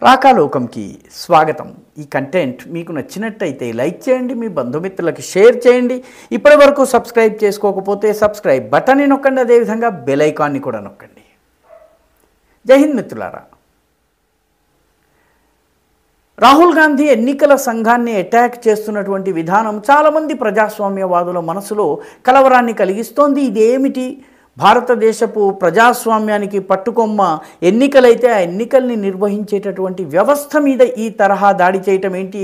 రాకాలోకంకి స్వాగతం. ఈ కంటెంట్ మీకు నచ్చినట్టయితే లైక్ చేయండి, మీ బంధుమిత్రులకు షేర్ చేయండి. ఇప్పటి వరకు సబ్స్క్రైబ్ చేసుకోకపోతే సబ్స్క్రైబ్ బటన్ని నొక్కండి, అదేవిధంగా బెల్ ఐకాన్ని కూడా నొక్కండి. జై హింద్ మిత్రులారా. రాహుల్ గాంధీ ఎన్నికల సంఘాన్ని అటాక్ చేస్తున్నటువంటి విధానం చాలామంది ప్రజాస్వామ్యవాదుల మనసులో కలవరాన్ని కలిగిస్తోంది. ఇదేమిటి? భారతదేశపు ప్రజాస్వామ్యానికి పట్టుకొమ్మ ఎన్నికలైతే ఆ ఎన్నికల్ని నిర్వహించేటటువంటి వ్యవస్థ మీద ఈ తరహా దాడి చేయటం ఏంటి?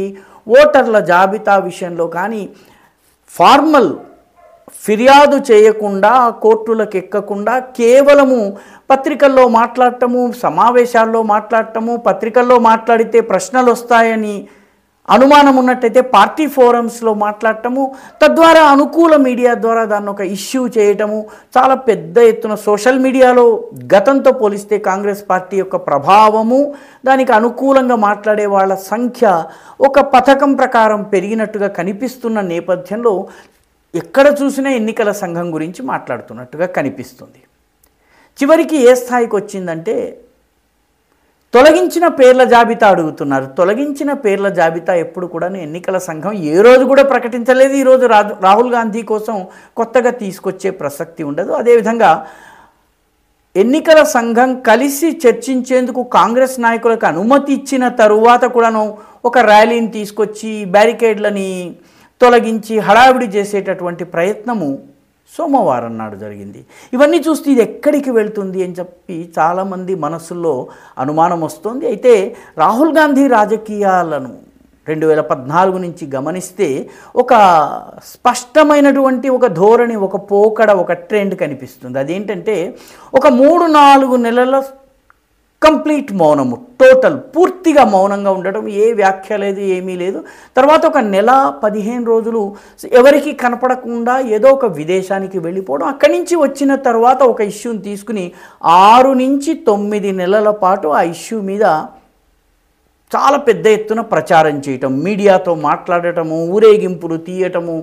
ఓటర్ల జాబితా విషయంలో కానీ ఫార్మల్ ఫిర్యాదు చేయకుండా, కోర్టులకు ఎక్కకుండా కేవలము పత్రికల్లో మాట్లాడటము, సమావేశాల్లో మాట్లాడటము, పత్రికల్లో మాట్లాడితే ప్రశ్నలు వస్తాయని అనుమానం ఉన్నట్టయితే పార్టీ ఫోరమ్స్లో మాట్లాడటము, తద్వారా అనుకూల మీడియా ద్వారా దాన్ని ఒక ఇష్యూ చేయటము, చాలా పెద్ద ఎత్తున సోషల్ మీడియాలో గతంతో పోలిస్తే కాంగ్రెస్ పార్టీ యొక్క ప్రభావము, దానికి అనుకూలంగా మాట్లాడే వాళ్ళ సంఖ్య ఒక పథకం ప్రకారం పెరిగినట్టుగా కనిపిస్తున్న నేపథ్యంలో ఎక్కడ చూసినా ఎన్నికల సంఘం గురించి మాట్లాడుతున్నట్టుగా కనిపిస్తుంది. చివరికి ఏ స్థాయికి వచ్చిందంటే తొలగించిన పేర్ల జాబితా అడుగుతున్నారు. తొలగించిన పేర్ల జాబితా ఎప్పుడు కూడా ఎన్నికల సంఘం ఏ రోజు కూడా ప్రకటించలేదు. ఈరోజు రాహుల్ గాంధీ కోసం కొత్తగా తీసుకొచ్చే ప్రసక్తి ఉండదు. అదేవిధంగా ఎన్నికల సంఘం కలిసి చర్చించేందుకు కాంగ్రెస్ నాయకులకు అనుమతి ఇచ్చిన తరువాత కూడాను ఒక ర్యాలీని తీసుకొచ్చి బ్యారికేడ్లని తొలగించి హడావిడి చేసేటటువంటి ప్రయత్నము సోమవారం నాడు జరిగింది. ఇవన్నీ చూస్తే ఇది ఎక్కడికి వెళ్తుంది అని చెప్పి చాలామంది మనసుల్లో అనుమానం వస్తుంది. అయితే రాహుల్ గాంధీ రాజకీయాలను 2014 నుంచి గమనిస్తే ఒక స్పష్టమైనటువంటి ఒక ధోరణి, ఒక పోకడ, ఒక ట్రెండ్ కనిపిస్తుంది. అదేంటంటే ఒక 3-4 నెలల కంప్లీట్ మౌనము, టోటల్ పూర్తిగా మౌనంగా ఉండటం, ఏ వ్యాఖ్య లేదు, ఏమీ లేదు. తర్వాత ఒక నెల 15 రోజులు ఎవరికి కనపడకుండా ఏదో ఒక విదేశానికి వెళ్ళిపోవడం, అక్కడి నుంచి వచ్చిన తర్వాత ఒక ఇష్యూని తీసుకుని 6 నుంచి 9 నెలల పాటు ఆ ఇష్యూ మీద చాలా పెద్ద ఎత్తున ప్రచారం చేయటం, మీడియాతో మాట్లాడటము, ఊరేగింపులు తీయటము,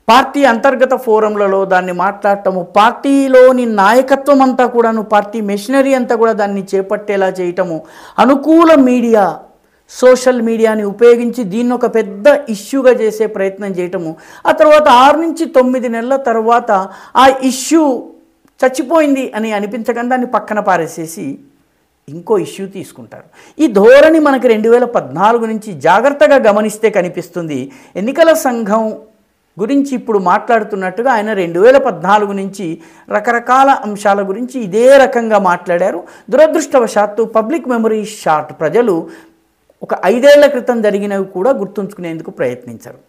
పార్టీ అంతర్గత ఫోరంలలో దాన్ని మాట్లాడటము, పార్టీలోని నాయకత్వం అంతా కూడాను, పార్టీ మెషినరీ అంతా కూడా దాన్ని చేపట్టేలా చేయటము, అనుకూల మీడియా, సోషల్ మీడియాని ఉపయోగించి దీన్ని ఒక పెద్ద ఇష్యూగా చేసే ప్రయత్నం చేయటము. ఆ తర్వాత 6 నుంచి 9 నెలల తర్వాత ఆ ఇష్యూ చచ్చిపోయింది అని అనిపించగానే దాన్ని పక్కన పారేసేసి ఇంకో ఇష్యూ తీసుకుంటారు. ఈ ధోరణి మనకి 2014 నుంచి జాగ్రత్తగా గమనిస్తే కనిపిస్తుంది. ఎన్నికల సంఘం గురించి ఇప్పుడు మాట్లాడుతున్నట్టుగా ఆయన 2014 నుంచి రకరకాల అంశాల గురించి ఇదే రకంగా మాట్లాడారు. దురదృష్టవశాత్తు పబ్లిక్ మెమరీ షార్ట్ ప్రజలు ఒక 5 ఏళ్ల క్రితం జరిగినవి కూడా గుర్తుంచుకునేందుకు ప్రయత్నించారు.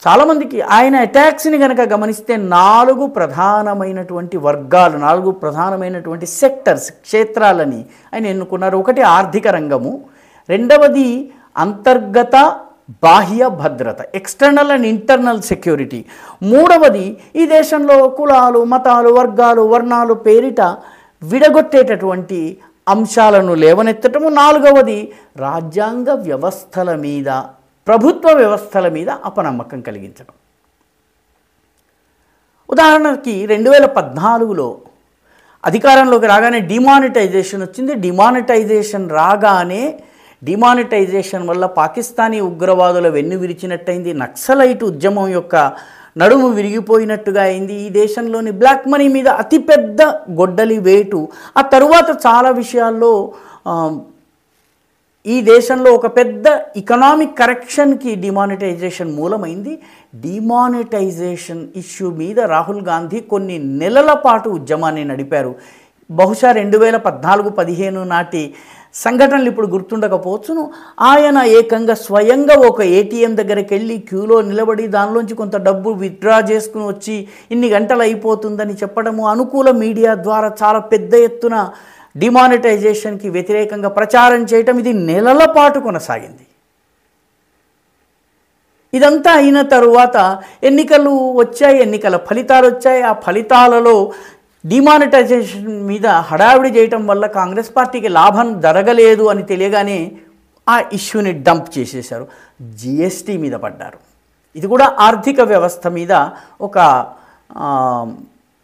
చాలామందికి ఆయన అటాక్స్ని కనుక గమనిస్తే 4 ప్రధానమైనటువంటి వర్గాలు, 4 ప్రధానమైనటువంటి సెక్టర్స్, క్షేత్రాలని ఆయన ఎన్నుకున్నారు. ఒకటి ఆర్థిక రంగము, రెండవది అంతర్గత బాహ్య భద్రత, ఎక్స్టర్నల్ అండ్ ఇంటర్నల్ సెక్యూరిటీ, మూడవది ఈ దేశంలో కులాలు, మతాలు, వర్గాలు, వర్ణాలు పేరిట విడగొట్టేటటువంటి అంశాలను లేవనెత్తటము, నాలుగవది రాజ్యాంగ వ్యవస్థల మీద, ప్రభుత్వ వ్యవస్థల మీద అపనమ్మకం కలిగించడం. ఉదాహరణకి 2014లో అధికారంలోకి రాగానే డిమానిటైజేషన్ వచ్చింది. డిమానిటైజేషన్ రాగానే డిమానిటైజేషన్ వల్ల పాకిస్తానీ ఉగ్రవాదుల వెన్ను విరిచినట్టయింది, నక్సలైట్ ఉద్యమం యొక్క నడుము విరిగిపోయినట్టుగా అయింది. ఈ దేశంలోని బ్లాక్ మనీ మీద అతిపెద్ద గొడ్డలి వేటు. ఆ తరువాత చాలా విషయాల్లో ఈ దేశంలో ఒక పెద్ద ఎకనామిక్ కరెక్షన్కి డిమానిటైజేషన్ మూలమైంది. డిమానిటైజేషన్ ఇష్యూ మీద రాహుల్ గాంధీ కొన్ని నెలల పాటు ఉద్యమాన్ని నడిపారు. బహుశా 2014-15 నాటి సంఘటనలు ఇప్పుడు గుర్తుండకపోవచ్చును. ఆయన ఏకంగా స్వయంగా ఒక ఏటీఎం దగ్గరికి వెళ్ళి క్యూలో నిలబడి దానిలోంచి కొంత డబ్బు విత్డ్రా చేసుకుని వచ్చి ఇన్ని గంటలు అయిపోతుందని చెప్పడము, అనుకూల మీడియా ద్వారా చాలా పెద్ద ఎత్తున డిమానిటైజేషన్కి వ్యతిరేకంగా ప్రచారం చేయటం, ఇది నెలల పాటు కొనసాగింది. ఇదంతా అయిన తరువాత ఎన్నికలు వచ్చాయి, ఎన్నికల ఫలితాలు వచ్చాయి. ఆ ఫలితాలలో డిమానిటైజేషన్ మీద హడావిడి చేయటం వల్ల కాంగ్రెస్ పార్టీకి లాభం జరగలేదు అని తెలియగానే ఆ ఇష్యూని డంప్ చేసేశారు. జిఎస్టీ మీద పడ్డారు. ఇది కూడా ఆర్థిక వ్యవస్థ మీద ఒక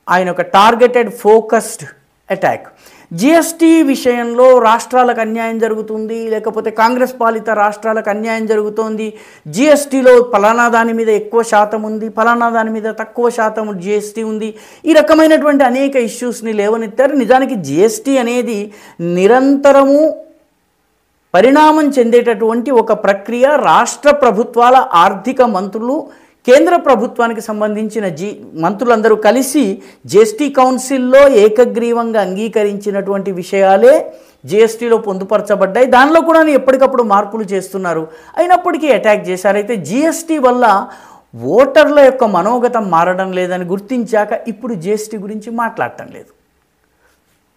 ఆయన ఒక టార్గెటెడ్ ఫోకస్డ్ అటాక్. జిఎస్టీ విషయంలో రాష్ట్రాలకు అన్యాయం జరుగుతుంది, లేకపోతే కాంగ్రెస్ పాలిత రాష్ట్రాలకు అన్యాయం జరుగుతోంది, జిఎస్టీలో ఫలానా దాని మీద ఎక్కువ శాతం ఉంది, ఫలానా దాని మీద తక్కువ శాతం జిఎస్టీ ఉంది, ఈ రకమైనటువంటి అనేక ఇష్యూస్ని లేవనెత్తారు. నిజానికి జిఎస్టీ అనేది నిరంతరము పరిణామం చెందేటటువంటి ఒక ప్రక్రియ. రాష్ట్ర ప్రభుత్వాల ఆర్థిక మంత్రులు కేంద్ర ప్రభుత్వానికి సంబంధించిన మంత్రులందరూ కలిసి జిఎస్టీ కౌన్సిల్లో ఏకగ్రీవంగా అంగీకరించినటువంటి విషయాలే జిఎస్టీలో పొందుపరచబడ్డాయి. దానిలో కూడా ఎప్పటికప్పుడు మార్పులు చేస్తున్నారు. అయినప్పటికీ అటాక్ చేశారు. అయితే జిఎస్టీ వల్ల ఓటర్ల యొక్క మనోగతం మారడం లేదని గుర్తించాక ఇప్పుడు జిఎస్టీ గురించి మాట్లాడటం లేదు.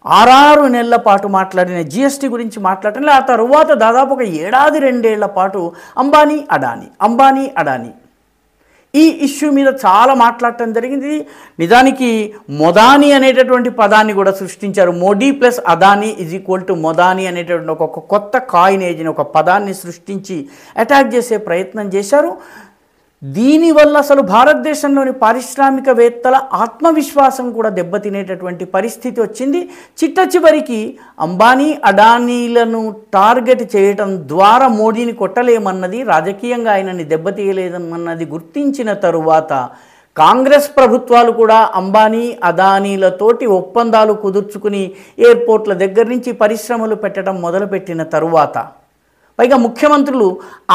6 నెలల పాటు మాట్లాడిన జిఎస్టీ గురించి మాట్లాడటం లేదు. ఆ తర్వాత దాదాపు ఒక 1-2 ఏళ్ల పాటు అంబానీ అడానీ ఈ ఇష్యూ మీద చాలా మాట్లాడటం జరిగింది. నిజానికి మొదానీ అనేటటువంటి పదాన్ని కూడా సృష్టించారు. మోడీ ప్లస్ అదానీ = మొదానీ అనేటటువంటి ఒక కొత్త కాయినేజ్ని, ఒక పదాన్ని సృష్టించి అటాక్ చేసే ప్రయత్నం చేశారు. దీనివల్ల అసలు భారతదేశంలోని పారిశ్రామికవేత్తల ఆత్మవిశ్వాసం కూడా దెబ్బతినేటటువంటి పరిస్థితి వచ్చింది. చిట్టచివరికి అంబానీ అడానీలను టార్గెట్ చేయటం ద్వారా మోడీని కొట్టలేమన్నది, రాజకీయంగా ఆయనని దెబ్బతీయలేదన్నది గుర్తించిన తరువాత కాంగ్రెస్ ప్రభుత్వాలు కూడా అంబానీ అదానీలతోటి ఒప్పందాలు కుదుర్చుకుని ఎయిర్పోర్ట్ల దగ్గర నుంచి పరిశ్రమలు పెట్టడం మొదలుపెట్టిన తరువాత, పైగా ముఖ్యమంత్రులు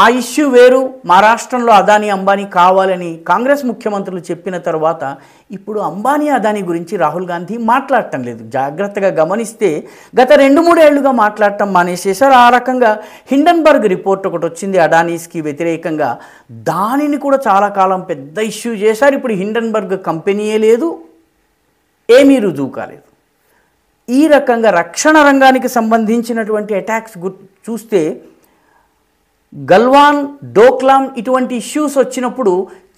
ఆ ఇష్యూ వేరు, మా రాష్ట్రంలో అదానీ అంబానీ కావాలని కాంగ్రెస్ ముఖ్యమంత్రులు చెప్పిన తర్వాత ఇప్పుడు అంబానీ అదానీ గురించి రాహుల్ గాంధీ మాట్లాడటం లేదు. జాగ్రత్తగా గమనిస్తే గత 2-3 ఏళ్లుగా మాట్లాడటం మానేసేశారు. ఆ రకంగా హిండన్బర్గ్ రిపోర్ట్ ఒకటి వచ్చింది అడానీస్కి వ్యతిరేకంగా. దానిని కూడా చాలా కాలం పెద్ద ఇష్యూ చేశారు. ఇప్పుడు హిండన్బర్గ్ కంపెనీయే లేదు, ఏమీ రుజువు కాలేదు. ఈ రకంగా రక్షణ రంగానికి సంబంధించినటువంటి అటాక్స్ చూస్తే గల్వాన్, డోక్లామ్ ఇటువంటి ఇష్యూస్ వచ్చినప్పుడు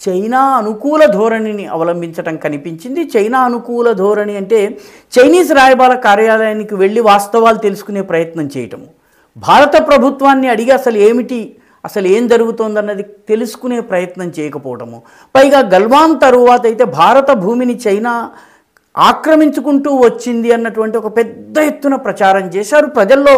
చైనా అనుకూల ధోరణిని అవలంబించడం కనిపించింది. చైనా అనుకూల ధోరణి అంటే చైనీస్ రాయబార కార్యాలయానికి వెళ్ళి వాస్తవాలు తెలుసుకునే ప్రయత్నం చేయటము, భారత ప్రభుత్వాన్ని అడిగి అసలు ఏం జరుగుతోందన్నది తెలుసుకునే ప్రయత్నం చేయకపోవటము, పైగా గల్వాన్ తరువాత అయితే భారత భూమిని చైనా ఆక్రమించుకుంటూ వచ్చింది అన్నటువంటి ఒక పెద్ద ఎత్తున ప్రచారం చేశారు. ప్రజల్లో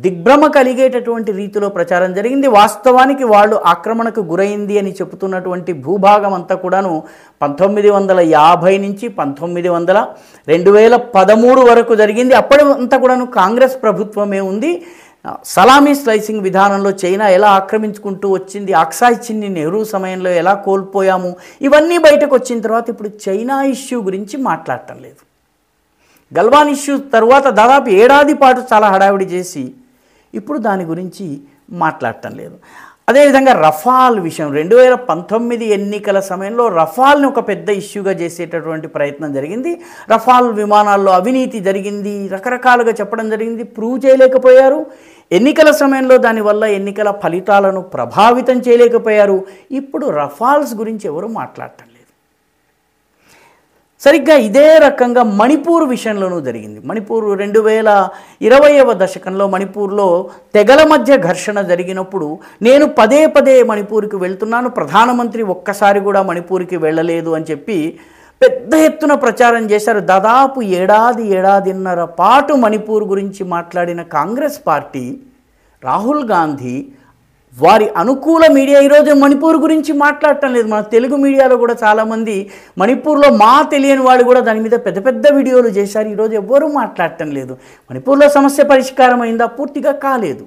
దిగ్భ్రమ కలిగేటటువంటి రీతిలో ప్రచారం జరిగింది. వాస్తవానికి వాళ్ళు ఆక్రమణకు గురైంది అని చెబుతున్నటువంటి భూభాగం అంతా కూడాను 1950 నుంచి 2013 వరకు జరిగింది. అప్పటింతా కూడాను కాంగ్రెస్ ప్రభుత్వమే ఉంది. సలామీ స్లైసింగ్ విధానంలో చైనా ఎలా ఆక్రమించుకుంటూ వచ్చింది, ఆక్సాయ్ చిన్ని నెహ్రూ సమయంలో ఎలా కోల్పోయాము, ఇవన్నీ బయటకు వచ్చిన తర్వాత ఇప్పుడు చైనా ఇష్యూ గురించి మాట్లాడటం లేదు. గల్వాన్ ఇష్యూ తర్వాత దాదాపు 1 ఏడాది పాటు చాలా హడావిడి చేసి ఇప్పుడు దాని గురించి మాట్లాడటం లేదు. అదేవిధంగా రఫాల్ విషయం 2019 ఎన్నికల సమయంలో రఫాల్ని ఒక పెద్ద ఇష్యూగా చేసేటటువంటి ప్రయత్నం జరిగింది. రఫాల్ విమానాల్లో అవినీతి జరిగింది, రకరకాలుగా చెప్పడం జరిగింది, ప్రూవ్ చేయలేకపోయారు. ఎన్నికల సమయంలో దానివల్ల ఎన్నికల ఫలితాలను ప్రభావితం చేయలేకపోయారు. ఇప్పుడు రఫాల్స్ గురించి ఎవరు మాట్లాడటం లేదు. సరిగ్గా ఇదే రకంగా మణిపూర్ విషయంలోనూ జరిగింది. మణిపూర్ 2020వ దశకంలో మణిపూర్లో తెగల మధ్య ఘర్షణ జరిగినప్పుడు నేను పదే మణిపూర్కి వెళ్తున్నాను, ప్రధానమంత్రి ఒక్కసారి కూడా మణిపూర్కి వెళ్ళలేదు అని చెప్పి పెద్ద ఎత్తున ప్రచారం చేశారు. దాదాపు 1-1.5 పాటు మణిపూర్ గురించి మాట్లాడిన కాంగ్రెస్ పార్టీ, రాహుల్ గాంధీ, వారి అనుకూల మీడియా ఈరోజు మణిపూర్ గురించి మాట్లాడటం లేదు. మన తెలుగు మీడియాలో కూడా చాలామంది మణిపూర్లో తెలియని వాళ్ళు కూడా దాని మీద పెద్ద వీడియోలు చేశారు. ఈరోజు ఎవ్వరూ మాట్లాడటం లేదు. మణిపూర్లో సమస్య పరిష్కారం అయిందా? పూర్తిగా కాలేదు,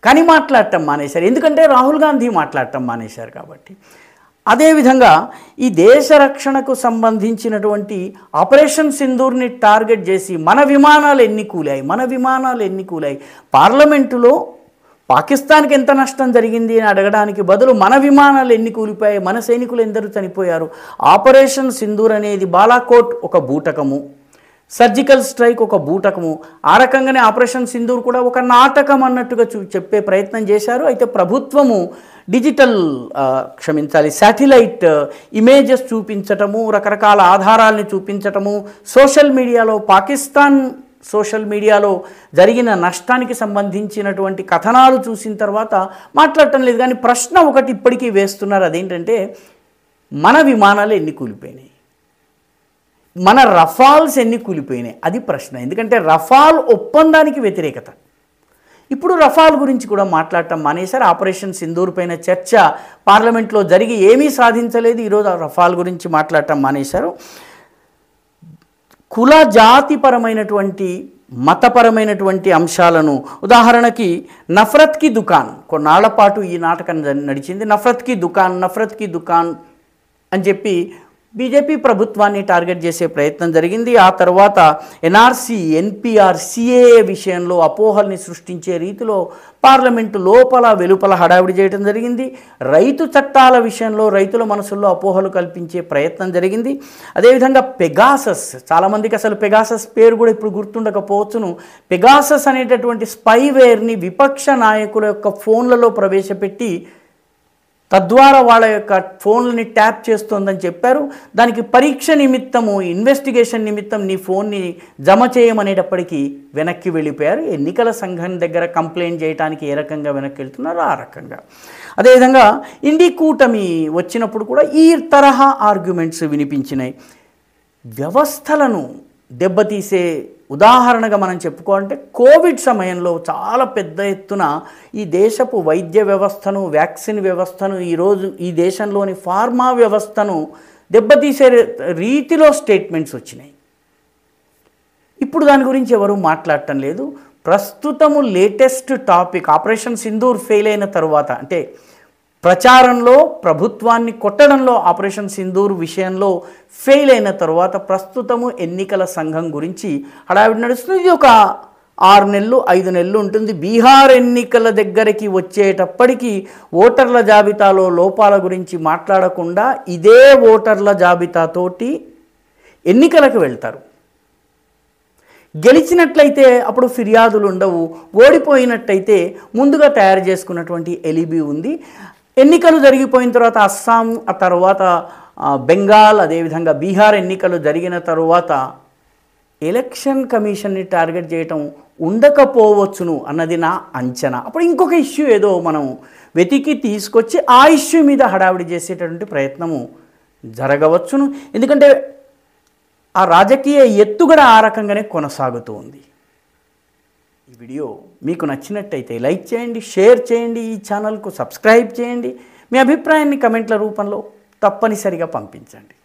కానీ మాట్లాడటం మానేశారు. ఎందుకంటే రాహుల్ గాంధీ మాట్లాడటం మానేశారు కాబట్టి. అదేవిధంగా ఈ దేశ రక్షణకు సంబంధించినటువంటి ఆపరేషన్ సింధూర్ని టార్గెట్ చేసి మన విమానాలు ఎన్ని కూలాయి, పార్లమెంటులో పాకిస్తాన్కి ఎంత నష్టం జరిగింది అని అడగడానికి బదులు మన విమానాలు ఎన్ని కూలిపోయాయి, మన సైనికులు ఎందరూ చనిపోయారు. ఆపరేషన్ సింధూర్ అనేది బాలాకోట్ ఒక బూటకము, సర్జికల్ స్ట్రైక్ ఒక బూటకము. ఆ రకంగానే ఆపరేషన్ సింధూర్ కూడా ఒక నాటకం అన్నట్టుగా చెప్పే ప్రయత్నం చేశారు. అయితే ప్రభుత్వము శాటిలైట్ ఇమేజెస్ చూపించటము, రకరకాల ఆధారాలని చూపించటము, పాకిస్తాన్ సోషల్ మీడియాలో జరిగిన నష్టానికి సంబంధించినటువంటి కథనాలు చూసిన తర్వాత మాట్లాడటం లేదు. కానీ ప్రశ్న ఒకటి ఇప్పటికీ వేస్తున్నారు, అదేంటంటే మన విమానాలు ఎన్ని కూలిపోయినాయి? మన రఫాల్స్ ఎన్ని కూలిపోయినాయి అది ప్రశ్న. ఎందుకంటే రఫాల్ ఒప్పందానికి వ్యతిరేకత. ఇప్పుడు రఫాల్ గురించి కూడా మాట్లాడటం మానేశారు. ఆపరేషన్ సింధూర్ పైన చర్చ పార్లమెంట్లో జరిగి ఏమీ సాధించలేదు. ఈరోజు రఫాల్ గురించి మాట్లాడటం మానేశారు. కుల జాతిపరమైనటువంటి మతపరమైనటువంటి అంశాలను, ఉదాహరణకి నఫరత్ కి దుకాన్, కొన్నాళ్ల పాటు ఈ నాటకం నడిచింది. నఫరత్ కి దుకాన్ అని చెప్పి బీజేపీ ప్రభుత్వాన్ని టార్గెట్ చేసే ప్రయత్నం జరిగింది. ఆ తర్వాత ఎన్ఆర్సీ, ఎన్పిఆర్, సిఏఏ విషయంలో అపోహల్ని సృష్టించే రీతిలో పార్లమెంటు లోపల వెలుపల హడావిడి చేయడం జరిగింది. రైతు చట్టాల విషయంలో రైతుల మనసుల్లో అపోహలు కల్పించే ప్రయత్నం జరిగింది. అదేవిధంగా పెగాసస్, చాలామందికి అసలు పెగాసస్ పేరు కూడా ఇప్పుడు గుర్తుండకపోవచ్చును. పెగాసస్ అనేటటువంటి స్పైవేర్ని విపక్ష నాయకుల యొక్క ఫోన్లలో ప్రవేశపెట్టి తద్వారా వాళ్ళ యొక్క ఫోన్లని ట్యాప్ చేస్తోందని చెప్పారు. దానికి పరీక్ష నిమిత్తము, ఇన్వెస్టిగేషన్ నిమిత్తం నీ ఫోన్ని జమ చేయమనేటప్పటికీ వెనక్కి వెళ్ళిపోయారు. ఎన్నికల సంఘం దగ్గర కంప్లైంట్ చేయడానికి ఏ రకంగా వెనక్కి వెళ్తున్నారో ఆ రకంగా. అదేవిధంగా ఇండి కూటమి వచ్చినప్పుడు కూడా ఈ తరహా ఆర్గ్యుమెంట్స్ వినిపించినాయి. వ్యవస్థలను దెబ్బతీసే ఉదాహరణగా మనం చెప్పుకోవాలంటే కోవిడ్ సమయంలో చాలా పెద్ద ఎత్తున ఈ దేశపు వైద్య వ్యవస్థను, వ్యాక్సిన్ వ్యవస్థను, ఈరోజు ఈ దేశంలోని ఫార్మా వ్యవస్థను దెబ్బతీసే రీతిలో స్టేట్మెంట్స్ వచ్చినాయి. ఇప్పుడు దాని గురించి ఎవరు మాట్లాడటం లేదు. ప్రస్తుతము latest topic operation Sindoor fail అయిన తరువాత, అంటే ప్రచారంలో ప్రభుత్వాన్ని కొట్టడంలో ఆపరేషన్ సింధూర్ విషయంలో ఫెయిల్ అయిన తర్వాత ప్రస్తుతము ఎన్నికల సంఘం గురించి హడావిడి నడుస్తుంది. ఇది ఒక 6 నెలలు 5 నెలలు ఉంటుంది. బీహార్ ఎన్నికల దగ్గరికి వచ్చేటప్పటికి ఓటర్ల జాబితాలో లోపాల గురించి మాట్లాడకుండా ఇదే ఓటర్ల జాబితాతోటి ఎన్నికలకు వెళ్తారు. గెలిచినట్లయితే అప్పుడు ఫిర్యాదులు ఉండవు, ఓడిపోయినట్టయితే ముందుగా తయారు చేసుకున్నటువంటి ఎలిబి ఉంది. ఎన్నికలు జరిగిపోయిన తర్వాత అస్సాం, ఆ తర్వాత బెంగాల్, అదేవిధంగా బీహార్ ఎన్నికలు జరిగిన తరువాత ఎలక్షన్ కమిషన్ని టార్గెట్ చేయటం ఉండకపోవచ్చును అన్నది నా అంచనా. అప్పుడు ఇంకొక ఇష్యూ ఏదో మనం వెతికి తీసుకొచ్చి ఆ ఇష్యూ మీద హడావిడి చేసేటటువంటి ప్రయత్నము జరగవచ్చును. ఎందుకంటే ఆ రాజకీయ ఎత్తుగడ ఆ రకంగానే కొనసాగుతూ ఉంది. ఈ వీడియో మీకు నచ్చినట్టయితే లైక్ చేయండి, షేర్ చేయండి, ఈ ఛానల్కు సబ్స్క్రైబ్ చేయండి. మీ అభిప్రాయాన్ని కమెంట్ల రూపంలో తప్పనిసరిగా పంపించండి.